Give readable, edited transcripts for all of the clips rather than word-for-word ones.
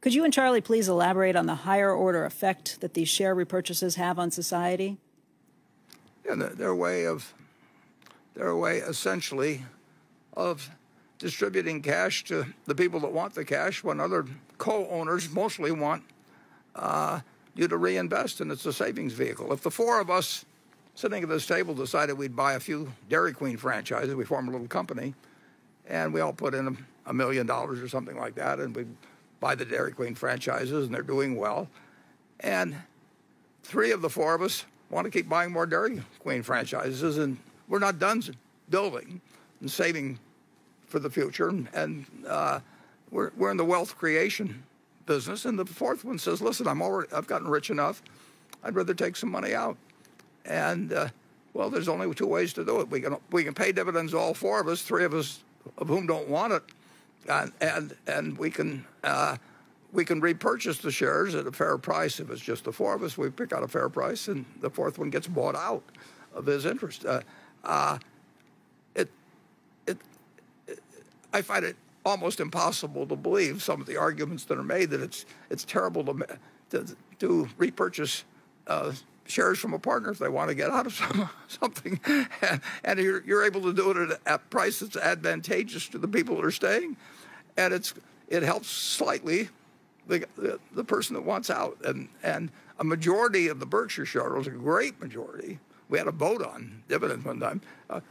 Could you and Charlie please elaborate on the higher order effect that these share repurchases have on society? Yeah, they're a way essentially of distributing cash to the people that want the cash when other co-owners mostly want you to reinvest, and it's a savings vehicle. If the four of us sitting at this table decided we'd buy a few Dairy Queen franchises, we form a little company, and we all put in $1 million or something like that, and we buy the Dairy Queen franchises, and they're doing well. And three of the four of us want to keep buying more Dairy Queen franchises, and we're not done building and saving for the future. And we're in the wealth creation business. And the fourth one says, "Listen, I've gotten rich enough. I'd rather take some money out." And well, there's only two ways to do it. We can pay dividends, all four of us, three of us of whom don't want it, and we can repurchase the shares at a fair price. If it's just the four of us, we pick out a fair price, and the fourth one gets bought out of his interest. I find it almost impossible to believe some of the arguments that are made that it's terrible to repurchase shares from a partner if they want to get out of something, and you're able to do it at a price that's advantageous to the people that are staying, and it helps slightly the person that wants out, and a majority of the Berkshire shareholders, a great majority. We had a vote on dividends one time.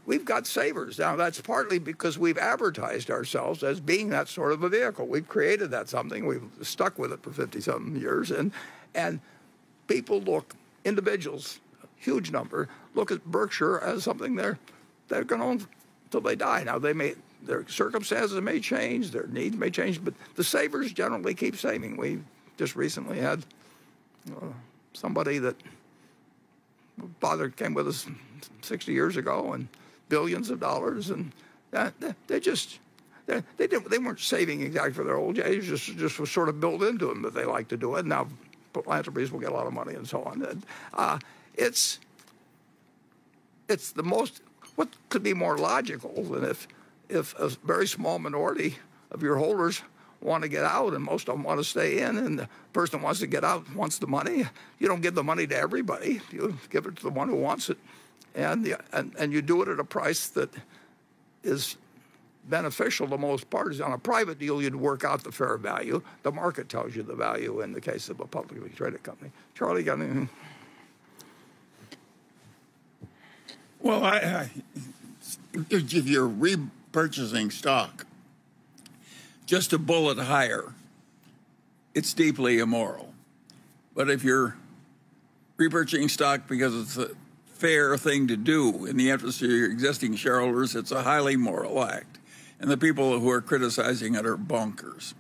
We've got savers. Now, that's partly because we've advertised ourselves as being that sort of a vehicle. We've created that something. We've stuck with it for 50-something years. And people look, individuals, a huge number, look at Berkshire as something they're going to own until they die. Now, their circumstances may change, their needs may change, but the savers generally keep saving. We just recently had somebody that father came with us 60 years ago, and billions of dollars, and they weren't saving exactly for their old age. Just was sort of built into them that they like to do it. Now, philanthropies will get a lot of money and so on. And, it's the most. What could be more logical than if a very small minority of your holders want to get out, and most of them want to stay in, and the person who wants to get out wants the money. You don't give the money to everybody. You give it to the one who wants it, and you do it at a price that is beneficial to most parties. On a private deal, you'd work out the fair value. The market tells you the value in the case of a publicly traded company. Charlie, got anything? Well, if you're repurchasing stock just a bullet higher, it's deeply immoral. But if you're repurchasing stock because it's a fair thing to do in the interest of your existing shareholders, it's a highly moral act. And the people who are criticizing it are bonkers.